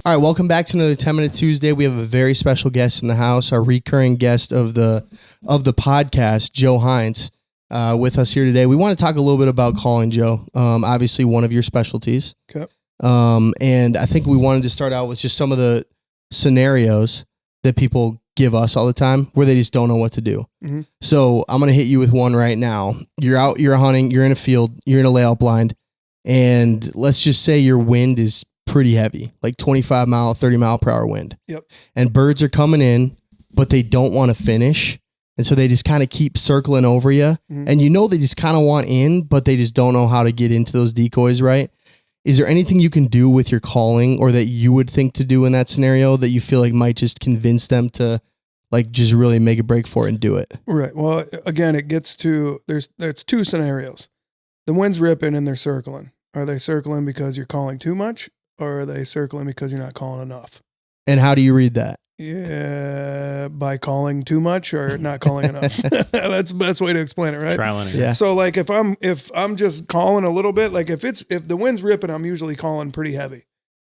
All right, welcome back to another 10-Minute Tuesday. We have a very special guest in the house, our recurring guest of the podcast, Joe Heintz, with us here today. We want to talk a little bit about calling, Joe. Obviously, one of your specialties. Okay. And I think we wanted to start out with just some of the scenarios that people give us all the time where they just don't know what to do. Mm-hmm. So I'm going to hit you with one right now. You're out, you're hunting, you're in a field, you're in a layout blind, and let's just say your wind is pretty heavy, like 25 mile, 30 mile per hour wind. Yep. And birds are coming in, but they don't want to finish. And so they just kind of keep circling over you. Mm-hmm. And you know they just kind of want in, but they just don't know how to get into those decoys, right? Is there anything you can do with your calling or that you would think to do in that scenario that you feel like might just convince them to like just really make a break for it and do it? Right. Well, again, it gets to, there's two scenarios. The wind's ripping and they're circling. Are they circling because you're calling too much? Or are they circling because you're not calling enough? And how do you read that? Yeah, by calling too much or not calling enough. That's the best way to explain it, right? Trial and error. Yeah. So like if I'm just calling a little bit, like if the wind's ripping, I'm usually calling pretty heavy.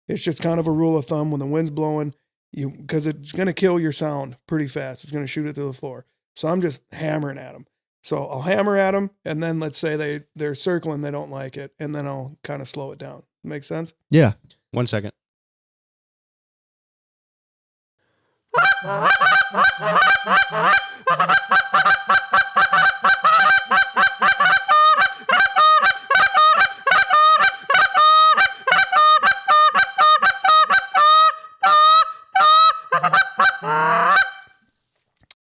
It's just kind of a rule of thumb when the wind's blowing, because it's going to kill your sound pretty fast. It's going to shoot it to the floor. So I'm just hammering at them. So I'll hammer at them, and then let's say they're circling, they don't like it, and then I'll kind of slow it down. Make sense? Yeah. 1 second.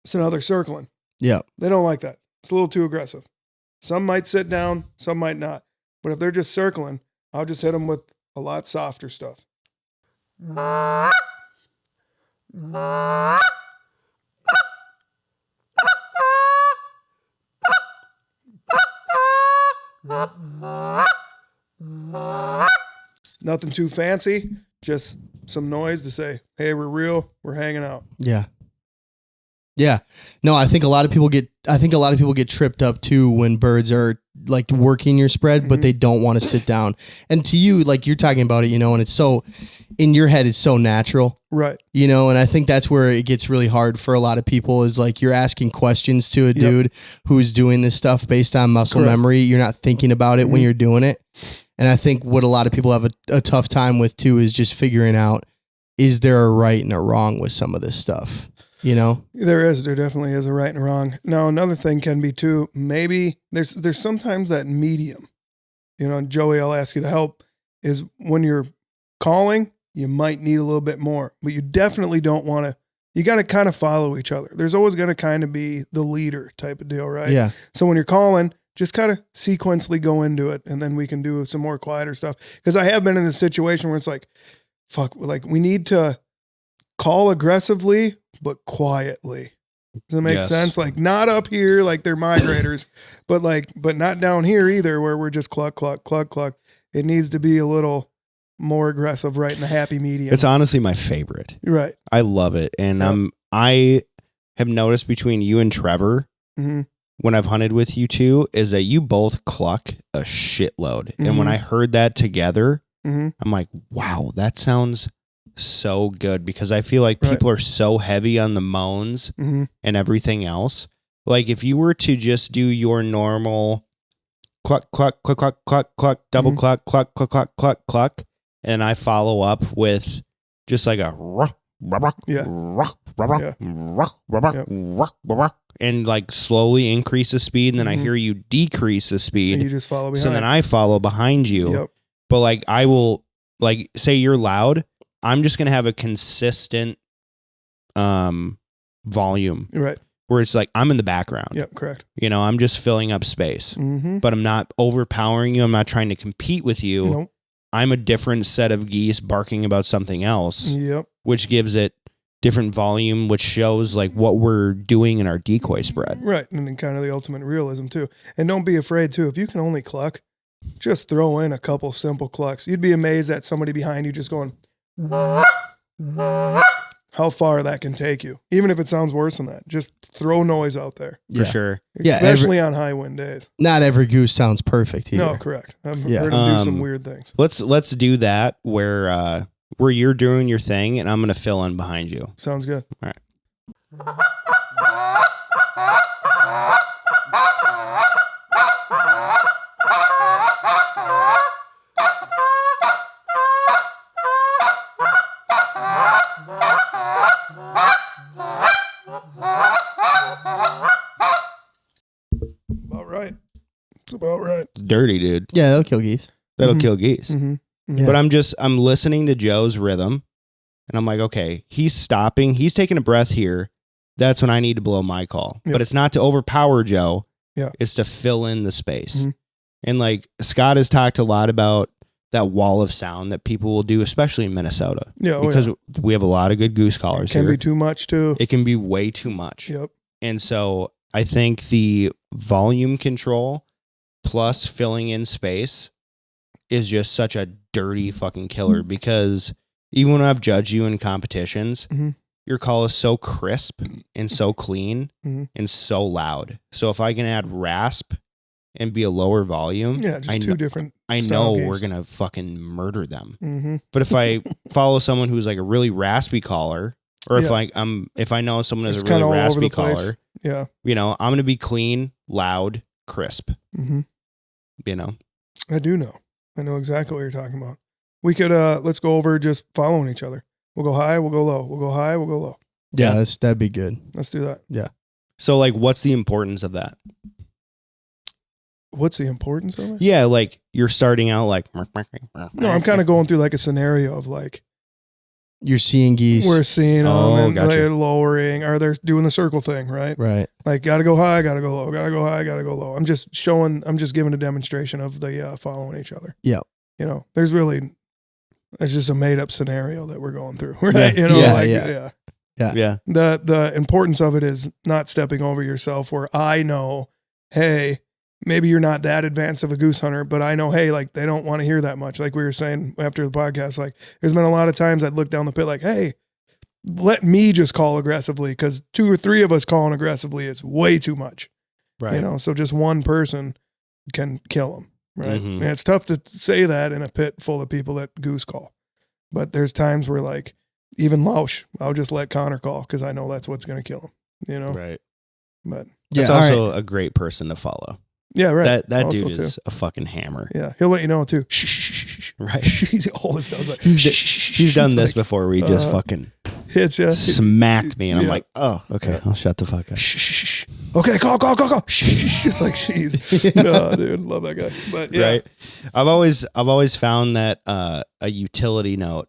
So now they're circling. Yeah. They don't like that. It's a little too aggressive. Some might sit down, some might not. But if they're just circling, I'll just hit them with a lot softer stuff. Nothing too fancy, just some noise to say, hey, we're real, we're hanging out. Yeah. Yeah. No, I think a lot of people get tripped up too when birds are like working your spread, but they don't want to sit down. And to you, like you're talking about it, and it's so in your head, it's so natural. Right. And I think that's where it gets really hard for a lot of people is like you're asking questions to a dude who's doing this stuff based on muscle memory. You're not thinking about it when you're doing it. And I think what a lot of people have a tough time with too is just figuring out, is there a right and a wrong with some of this stuff? There definitely is a right and a wrong. Now, another thing can be too, maybe there's sometimes that medium, Joey, I'll ask you to help, is when you're calling, you might need a little bit more, but you definitely don't want to, you got to kind of follow each other. There's always going to kind of be the leader type of deal, right? Yeah. So when you're calling, just kind of sequentially go into it, and then we can do some more quieter stuff. Because I have been in this situation where it's like, fuck, like we need to call aggressively, but quietly. Does that make sense? Like not up here, like they're migrators, but not down here either, where we're just cluck, cluck, cluck, cluck. It needs to be a little more aggressive, right in the happy medium. It's honestly my favorite. Right. I love it. And I have noticed between you and Trevor, when I've hunted with you two, is that you both cluck a shitload. And when I heard that together, I'm like, wow, that sounds so good, because I feel like people are so heavy on the moans and everything else. Like if you were to just do your normal cluck, cluck, cluck, cluck, cluck, cluck, double cluck, cluck, cluck, cluck, cluck, cluck, and I follow up with just like a and like slowly increase the speed, and then I hear you decrease the speed. And you just follow behind. So then I follow behind you. Yep. But like I will, like say you're loud, I'm just gonna have a consistent volume. Right. Where it's like I'm in the background. Yep, correct. I'm just filling up space. But I'm not overpowering you. I'm not trying to compete with you. Nope. I'm a different set of geese barking about something else. Yep. Which gives it different volume, which shows like what we're doing in our decoy spread. Right. And then kind of the ultimate realism too. And don't be afraid too. If you can only cluck, just throw in a couple simple clucks. You'd be amazed at somebody behind you just going, how far that can take you. Even if it sounds worse than that, just throw noise out there. For sure. Especially on high wind days. Not every goose sounds perfect either. No, correct. I've heard them do some weird things. Let's do that where where you're doing your thing, and I'm going to fill in behind you. Sounds good. All right. About right. It's about right. It's dirty, dude. Yeah, that'll kill geese. That'll Mhm. kill geese. Mm-hmm. Yeah. But I'm listening to Joe's rhythm, and I'm like, okay, he's stopping. He's taking a breath here. That's when I need to blow my call. Yep. But it's not to overpower Joe. Yeah. It's to fill in the space. Mhm. And like Scott has talked a lot about that wall of sound that people will do, especially in Minnesota, Yeah, because we have a lot of good goose callers it can here. be too much too. It can be way too much. Yep. And so I think the volume control plus filling in space is just such a dirty fucking killer, because even when I've judged you in competitions, Mhm. your call is so crisp and so clean Mhm. and so loud. So if I can add rasp and be a lower volume, Yeah, just two different. I style know geese. we're going to fucking murder them. Mm-hmm. But if I follow someone who's like a really raspy caller, or if if I know someone is It's a really kinda all over raspy the place. caller, Yeah. you know, I'm going to be clean, loud, crisp, Mm-hmm. you know? I do know. I know exactly what you're talking about. We could let's go over just following each other. We'll go high, we'll go low. We'll go high, we'll go low. Yeah, Yeah. that'd be good. Let's do that. So like, what's the importance of that? What's the importance of it? Yeah. Like you're starting out like, No, I'm kind of going through like a scenario of like You're seeing geese. we're seeing them Oh, and gotcha. they're lowering, or they're doing the circle thing, right? Right. Like gotta go high, gotta go low, gotta go high, gotta go low. I'm just giving a demonstration of the following each other. Yeah. You know, it's just a made up scenario that we're going through, right? Yeah. You know, Yeah, like, yeah. yeah. The importance of it is not stepping over yourself, where I know, hey, maybe you're not that advanced of a goose hunter, but I know, hey, like they don't want to hear that much. Like we were saying after the podcast, like there's been a lot of times I'd look down the pit like, hey, let me just call aggressively, because 2 or 3 of us calling aggressively is way too much. Right. You know, so just one person can kill them. Right. Mhm. And it's tough to say that in a pit full of people that goose call. But there's times where like even Lausch, I'll just let Connor call because I know that's what's going to kill him. You know, Right. but Yeah. That's all right. also a great person to follow. yeah, right. That Also, dude too. is a fucking hammer. Yeah, he'll let you know too. Shh, shh, shh, shh. Right. He always does that. He's done this before where he just fucking hits you. smacked me, and I'm Yeah. like, oh, okay, I'll shut the fuck up. Shh, shh, shh. Okay, call. Shh. It's like, jeez. No, dude, love that guy. But yeah, Right. I've always found that a utility note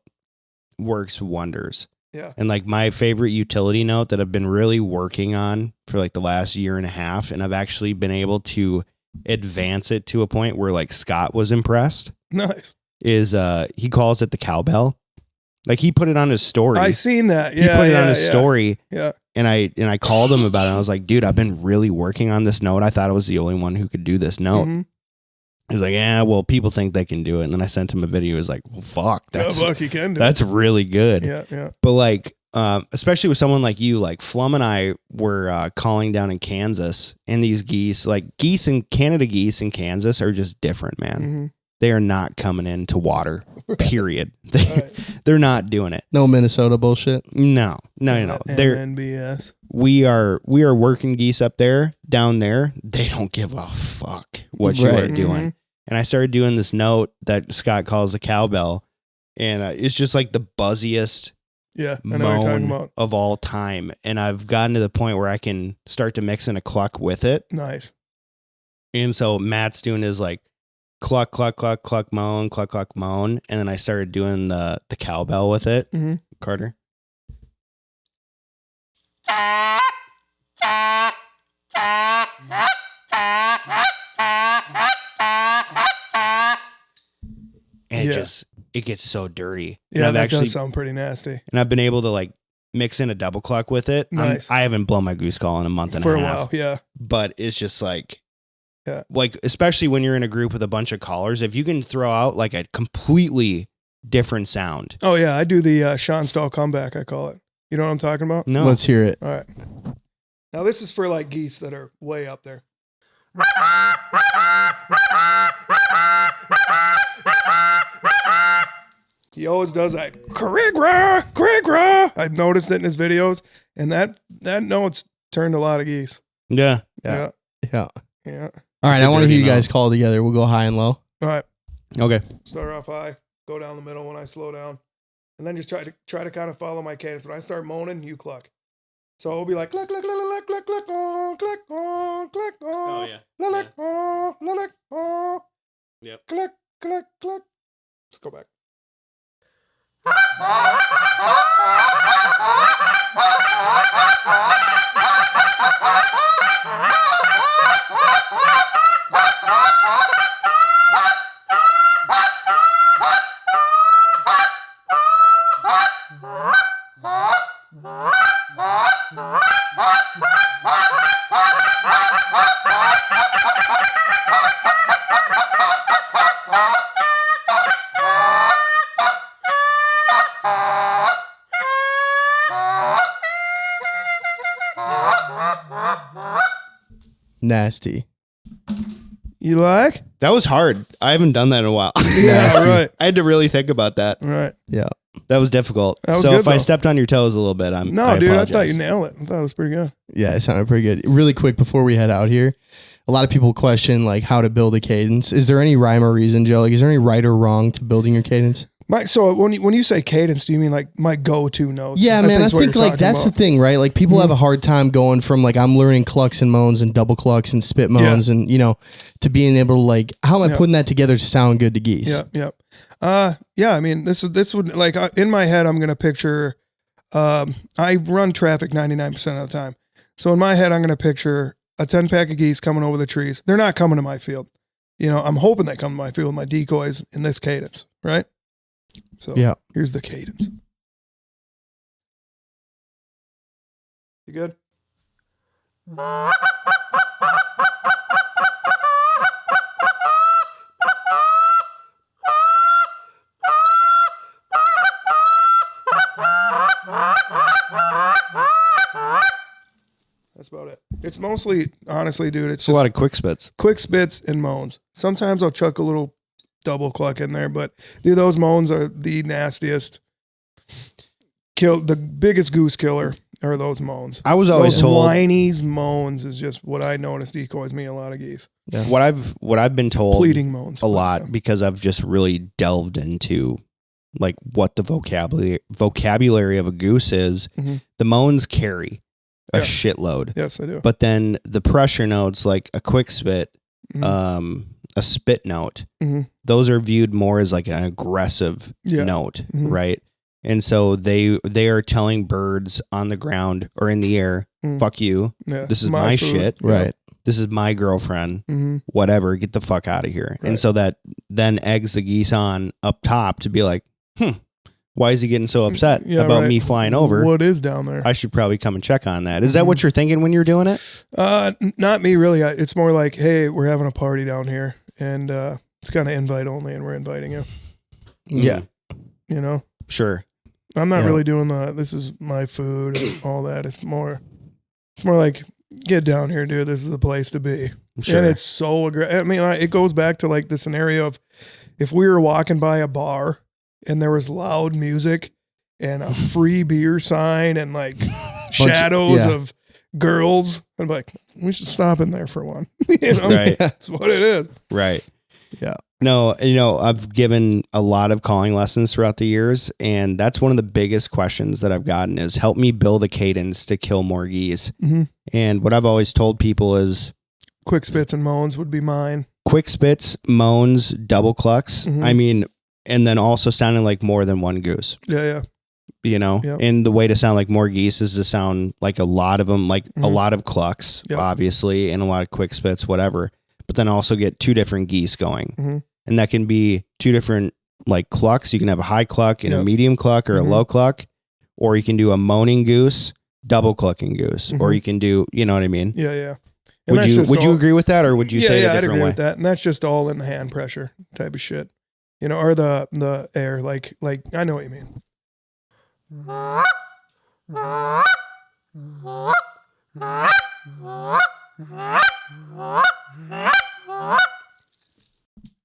works wonders. yeah, And like my favorite utility note that I've been really working on for like the last year and a half, and I've actually been able to advance it to a point where like Scott was impressed, nice. is he calls it the cowbell. Like he put it on his story. I seen that. He Yeah, put it yeah, on his yeah. story. Yeah. And I called him about it. And I was like, dude, I've been really working on this note. I thought I was the only one who could do this note. Mhm. He's like, yeah, well, people think they can do it. And then I sent him a video. He was like, well, fuck, that's Fuck, you can do that's really good. it. Yeah, But like, especially with someone like you, like Flum and I were calling down in Kansas, and these geese, like geese and Canada geese in Kansas, are just different, man. Mm-hmm. They are not coming into water. Period. Right. They're not doing it. No Minnesota bullshit. No. They're NBS. we are working geese up there. Down there, they don't give a fuck what you Right. are doing. Mhm. And I started doing this note that Scott calls the cowbell, and it's just like the buzziest Yeah, I know what you're talking moan about. of all time. And I've gotten to the point where I can start to mix in a cluck with it. Nice. And so Matt's doing his like cluck, cluck, cluck, cluck, moan, cluck, cluck, moan. And then I started doing the cowbell with it. Mhm. Carter. And Yeah. it gets so dirty. Yeah, and that I've actually does sound pretty nasty and I've been able to like mix in a double cluck with it. Nice. I haven't blown my goose call in a month and for a a half. while. Yeah, But it's just like, Yeah. like especially when you're in a group with a bunch of callers, if you can throw out like a completely different sound. oh yeah, I do the Sean Stahl comeback. I call it. You know what I'm talking about? No, Let's hear it. All right. Now this is for like geese that are way up there. he always does that. Krigra. I've noticed it in his videos, and that note's turned a lot of geese. Yeah. Yeah. Yeah. All right, I want to hear you guys call together. We'll go high and low. All right. Okay. Start off high, go down the middle when I slow down, and then just try to kind of follow my cadence. When I start moaning, you cluck. So it'll be like cluck, cluck, cluck, cluck, cluck, cluck, cluck, cluck, cluck, Oh, yeah. cluck, cluck, cluck, Yep. cluck, cluck, cluck. Let's go back. Nasty. You like? That was hard. I haven't done that in a while. Yeah, right. I had to really think about that. Right. Yeah. That was difficult. That was so good, if I though. stepped on your toes a little bit, I I apologize. thought you nailed it. I thought it was pretty good. Yeah, it sounded pretty good. Really quick before we head out here, a lot of people question like how to build a cadence. Is there any rhyme or reason, Joe? Like, is there any right or wrong to building your cadence? So when you say cadence, do you mean like my go-to notes? Yeah, man. I is what think you're like talking that's about. the thing, right? Like people have a hard time going from like I'm learning clucks and moans and double clucks and spit moans and to being able to like how am I putting that together to sound good to geese? Yeah. I mean, this would like in my head, I'm gonna picture. I run traffic 99% of the time, so in my head, I'm gonna picture a 10-pack of geese coming over the trees. They're not coming to my field. I'm hoping they come to my field with my decoys in this cadence, right? So here's the cadence. You good? That's about it. It's mostly, honestly, dude, it's It's a lot of quick spits. quick spits and moans. Sometimes I'll chuck a little double cluck in there, but dude, those moans are the nastiest. The biggest goose killer are those moans. I was always those told whiny moans is just what I noticed decoys me a lot of geese. Yeah. what I've been told Pleading moans a lot because I've just really delved into like what the vocabulary of a goose is. Mm-hmm. The moans carry a Yeah. shitload. Yes, I do. But then the pressure notes like a quick spit, Mhm. a spit note, Mhm. those are viewed more as like an aggressive Yeah. note, Mhm. right? And so they are telling birds on the ground or in the air, Mm. fuck you. Yeah. This is my food. shit. Right. This is my girlfriend. Mm-hmm. Whatever, get the fuck out of here. Right. And so that then eggs the geese on up top to be like, why is he getting so upset Yeah, about right. me flying over? What is down there? I should probably come and check on that. Is that what you're thinking when you're doing it? Not me really. It's more like, hey, we're having a party down here, and it's kind of invite only, and we're inviting you. Yeah. Sure. I'm not Yeah. really doing this is my food and all that. It's more like, get down here, dude. This is the place to be. Sure. And it's so aggressive. I mean, it goes back to like the scenario of if we were walking by a bar and there was loud music and a free beer sign and like shadows of girls, I'm like, we should stop in there for one. Right. That's what it is. Right. Yeah. No, I've given a lot of calling lessons throughout the years, and that's one of the biggest questions that I've gotten is help me build a cadence to kill more geese. Mm-hmm. And what I've always told people is Quick spits and moans would be mine. quick spits, moans, double clucks. Mhm. I mean, and then also sounding like more than one goose, Yeah. Yep. And the way to sound like more geese is to sound like a lot of them, like a Mhm. lot of clucks, Yep. obviously, and a lot of quick spits, whatever, but then also get two different geese going. Mhm. And that can be two different like clucks. You can have a high cluck and a Yep. medium cluck or Mhm. a low cluck, or you can do a moaning goose, double clucking goose, or Mhm. you can do, you know what I mean? Yeah. And Would that's you just you all- agree with that, or would you say it a I'd different agree way? with that. And that's just all in the hand pressure type of shit. Or the air, like I know what you mean.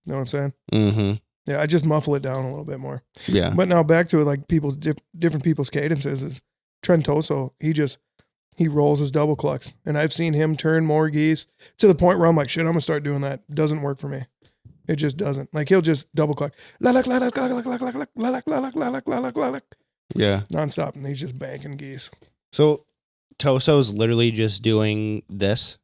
Know what I'm saying? Mm-hmm. Yeah, I just muffle it down a little bit more. Yeah. But now back to it, like people's different people's cadences is Trentoso. He rolls his double clucks, and I've seen him turn more geese to the point where I'm like, shit, I'm gonna start doing that. Doesn't work for me. It just doesn't. Like he'll just double cluck, yeah, nonstop, and he's just banking geese. So Toso's literally just doing this.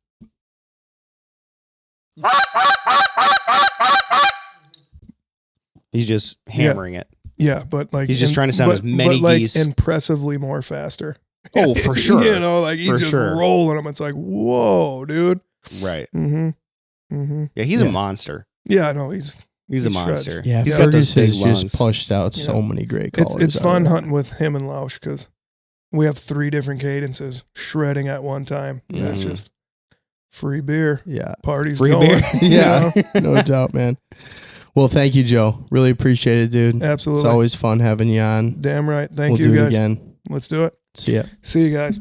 He's just hammering it. Yeah, but like he's just trying to sound as many geese, impressively more faster. Oh, for sure. You know, like he's just rolling them. It's like, whoa, dude. Right. Mm-hmm. Mm-hmm. Yeah, he's a monster. Yeah, I know he's a monster. Yeah, he's got those big lungs. Just pushed out so many great colors. It's fun hunting with him and Lausch because we have 3 different cadences shredding at one time. That's just free beer. Yeah, parties free going. Beer. Yeah, no doubt, man. Well, thank you, Joe. Really appreciate it, dude. Absolutely. It's always fun having you on. Damn right. Thank we'll you, do guys. It again. Let's do it. See ya. See you guys.